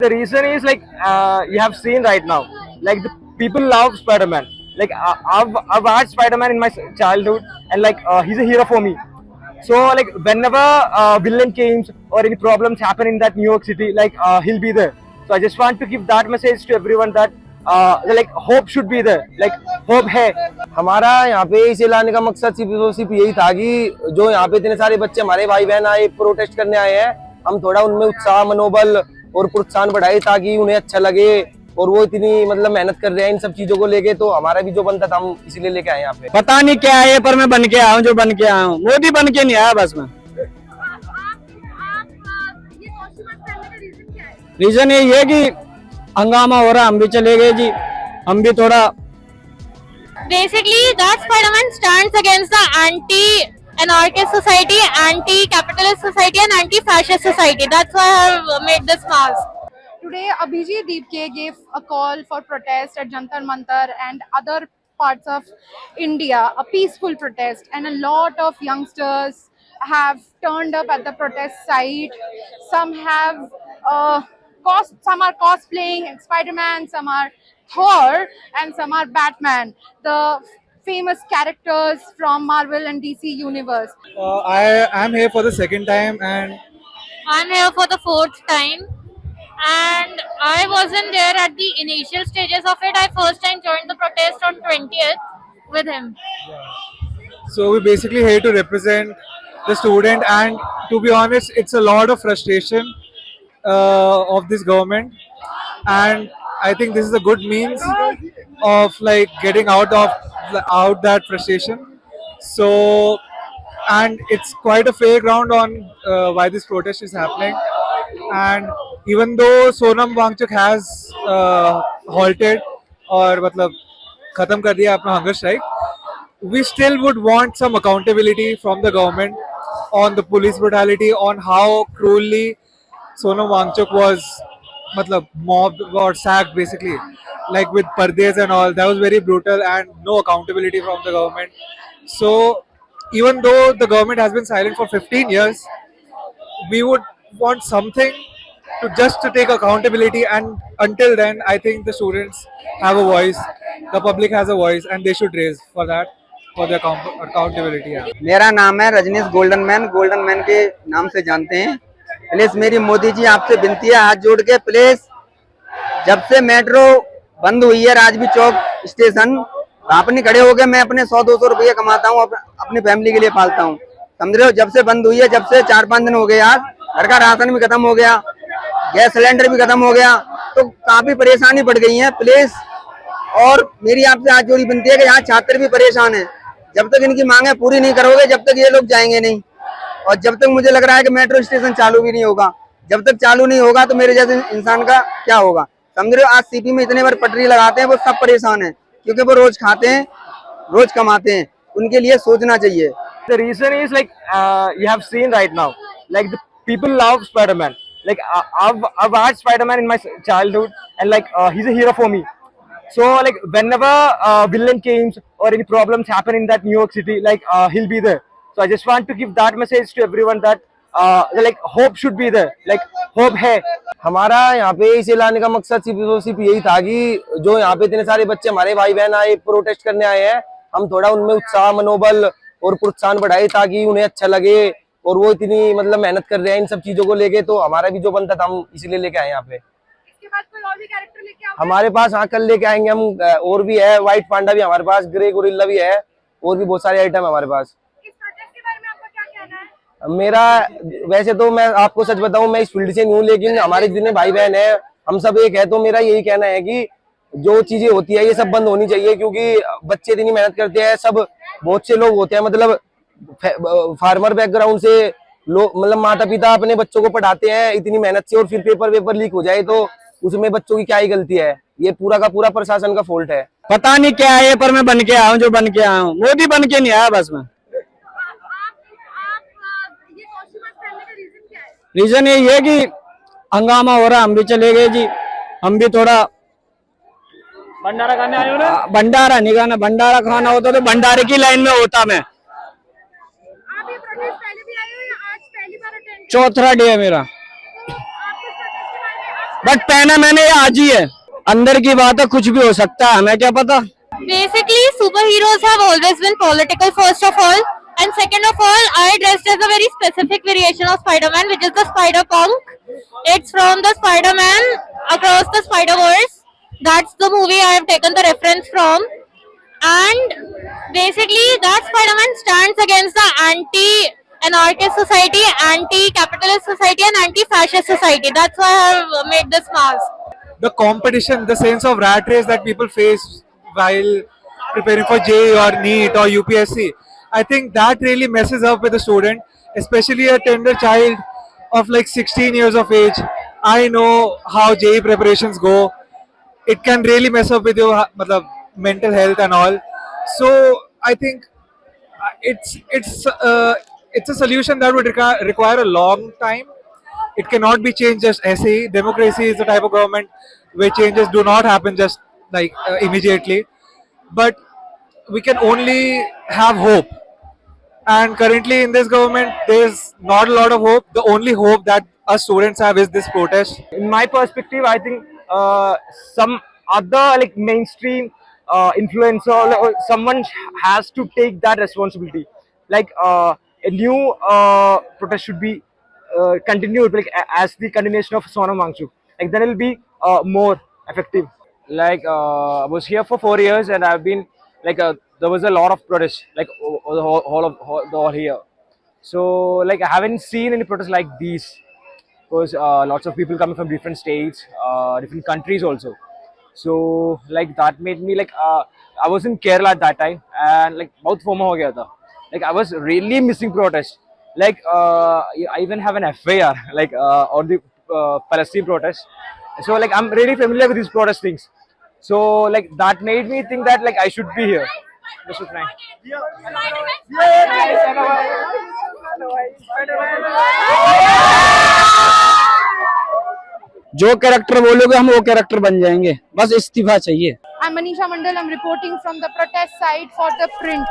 The reason is like you have seen right now, like the people love Spider-Man. Like I've watched Spider-Man in my childhood, and like he's a hero for me. So like whenever villain comes or any problems happen in that New York City, like he'll be there. So I just want to give that message to everyone that like hope should be there. Like hope है. हमारा यहाँ पे इसे लाने का मकसद सिर्फ यही था कि जो यहाँ पे इतने सारे बच्चे हमारे भाई बहन आए प्रोटेस्ट करने आए हैं, हम थोड़ा उनमें उत्साह मनोबल और प्रोत्साहन बढ़ाए ताकि उन्हें अच्छा लगे। और वो इतनी मतलब मेहनत कर रहे हैं इन सब चीजों को लेके, तो हमारा भी जो बनता था हम इसीलिए लेके आए यहाँ पे। पता नहीं क्या है पर मैं बन के आया हूँ, जो बन के आया हूँ। मोदी बन के नहीं आया बस मैं। रीजन यही है कि हंगामा हो रहा, हम भी चले गए जी, हम भी थोड़ा। Basically, that Spider-Man stands against the anti-anarchist society, anti-capitalist society, and anti-fascist society. That's why I have made this mask. Today, Abhijit Deepke gave a call for protest at Jantar Mantar and other parts of India, a peaceful protest, and a lot of youngsters have turned up at the protest site. Some have some are cosplaying Spider-Man, some are Thor, and some are Batman, the famous characters from Marvel and DC universe. I am here for the second time, and I'm here for the fourth time, and I wasn't there at the initial stages of it. I first time joined the protest on 20th with him. so we're basically here to represent the student. And to be honest, it's a lot of frustration of this government, and I think this is a good means of like getting out that frustration. So, and it's quite a fair ground on why this protest is happening. And even though Sonam Wangchuk has halted और मतलब खत्म कर दिया अपना hunger strike, we still would want some accountability from the government on the police brutality, on how cruelly Sonam Wangchuk was matlab mobbed or sacked basically, like with pardes and all. That was very brutal and no accountability from the government. So even though the government has been silent for 15 years, we would want something to take accountability. And until then, I think the students have a voice, the public has a voice, and they should raise for that, for their accountability. Yeah. मेरा नाम है Rajneesh golden man के नाम से जानते हैं। Please मेरी मोदी जी आपसे विनती है हाथ जोड़ के, प्लीज जब से मेट्रो बंद हुई है राजवी चौक स्टेशन, वहाँ पर नहीं खड़े हो गए। मैं अपने 100-200 रुपये कमाता हूँ, अपनी फैमिली के लिए पालता हूँ, समझ रहे हो। जब से बंद हुई है, जब से 4-5 दिन हो गए यार, घर का राशन भी खत्म हो गया, गैस सिलेंडर भी खत्म हो गया, तो काफी परेशानी बढ़ गई है। प्लीज और मेरी आपसे हाथ जोड़ी विनती है कि यहाँ छात्र भी परेशान है, जब तक इनकी मांगे पूरी नहीं करोगे, जब तक ये लोग जाएंगे नहीं। और जब तक मुझे लग रहा है कि मेट्रो स्टेशन चालू भी नहीं होगा, जब तक चालू नहीं होगा तो मेरे जैसे इंसान का क्या होगा, समझ रहे हो। आज सीपी में इतने बार पटरी लगाते हैं, वो सब परेशान है क्योंकि वो रोज खाते हैं, रोज कमाते हैं, उनके लिए सोचना चाहिए। The reason is like you have seen right now, like the people love Spider-Man. Like I've watched Spider-Man in my childhood, and like he's a hero for me. So like whenever villain comes or any problems happen in that New York City, like he'll be there. So I just want to give that message to everyone that like hope should be there. Like hope है। हमारा यहाँ पे इसे लाने का मकसद सिर्फ यही था कि जो यहाँ पे इतने सारे बच्चे हमारे भाई बहन आए प्रोटेस्ट करने आए हैं, हम थोड़ा उनमें उत्साह मनोबल और प्रोत्साहन बढ़ाए ताकि उन्हें अच्छा लगे। और वो इतनी मतलब मेहनत कर रहे हैं इन सब चीजों को लेके, तो हमारा भी जो बनता था हम इसीलिए लेके आए यहाँ पे। इसके बाद कोई और भी कैरेक्टर लेके आओगे? हमारे पास हाँ कल लेके आएंगे हम, और भी है, व्हाइट पांडा भी हमारे पास, ग्रे गोरिल्ला भी है, और भी बहुत सारे आइटम है हमारे पास। इस प्रोजेक्ट के बारे में आपका क्या कहना है? मेरा वैसे तो मैं आपको सच बताऊं, मैं इस फील्ड से नहीं हूँ, लेकिन हमारे जितने भाई बहन है हम सब एक है, तो मेरा यही कहना है कि जो चीजें होती है ये सब बंद होनी चाहिए, क्योंकि बच्चे इतनी मेहनत करते हैं। सब बहुत से लोग होते हैं मतलब फार्मर बैकग्राउंड से लोग, मतलब माता पिता अपने बच्चों को पढ़ाते हैं इतनी मेहनत से, और फिर पेपर लीक हो जाए तो उसमें बच्चों की क्या ही गलती है। ये पूरा का पूरा प्रशासन का फॉल्ट है। पता नहीं क्या है पर मैं बन के आया हूँ, जो बन के आया हूँ। मोदी बन के नहीं आया बस मैं। ये कॉस्ट्यूम पहनने का रीजन क्या है? रीजन यही है कि हंगामा हो रहा, हम भी चले गए जी, हम भी थोड़ा। भंडारा खाने आए हो ना? भंडारा नहीं खाना, भंडारा खाना होता तो भंडारे की लाइन में होता मैं। आप ये प्रोटेस्ट पहले भी आए हो या आज पहली बार अटेंड? चौथा डे है मेरा। आपको इस प्रोटेस्ट के बारे में आप बट पहना मैंने ये आज ही है। अंदर की बात है, कुछ भी हो सकता है, हमें क्या पता। Basically, superheroes have always been political, first of all. And second of all, I dressed as a very specific variation of Spider-Man, which is the Spider-Punk. It's from the Spider-Man Across the Spider-Verse. That's the movie I have taken the reference from. And basically, that Spider-Man stands against the anti-anarchist society, anti-capitalist society, and anti-fascist society. That's why I have made this mask. The competition, the sense of rat race that people face while preparing for JEE or NEET or UPSC, I think that really messes up with the student, especially a tender child of like 16 years of age. I know how JEE preparations go. It can really mess up with your mental health and all. So I think it's a solution that would require a long time. It cannot be changed just essay. Democracy is the type of government where changes do not happen just like immediately. But we can only have hope. And currently in this government, there's not a lot of hope. The only hope that us students have is this protest. In my perspective, I think some other like mainstream influencer or someone has to take that responsibility. Like a new protest should be continued, like as the continuation of Sonam Wangchuk. Like then it will be more effective. Like I was here for 4 years, and I've been like there was a lot of protests, like the whole here. So like I haven't seen any protests like these because lots of people coming from different states, different countries also. So like that made me like I was in Kerala at that time, and like बहुत FOMO हो गया था. Like I was really missing protest. Like I even have an FIR like on the Palestine protest. So like I'm really familiar with these protest things. So like that made me think that like I should be here. This was nice. जो character बोलोगे हम वो character बन जाएंगे, बस इस्तीफा चाहिए। I'm Manisha Mandal. I'm reporting from the protest site for the print.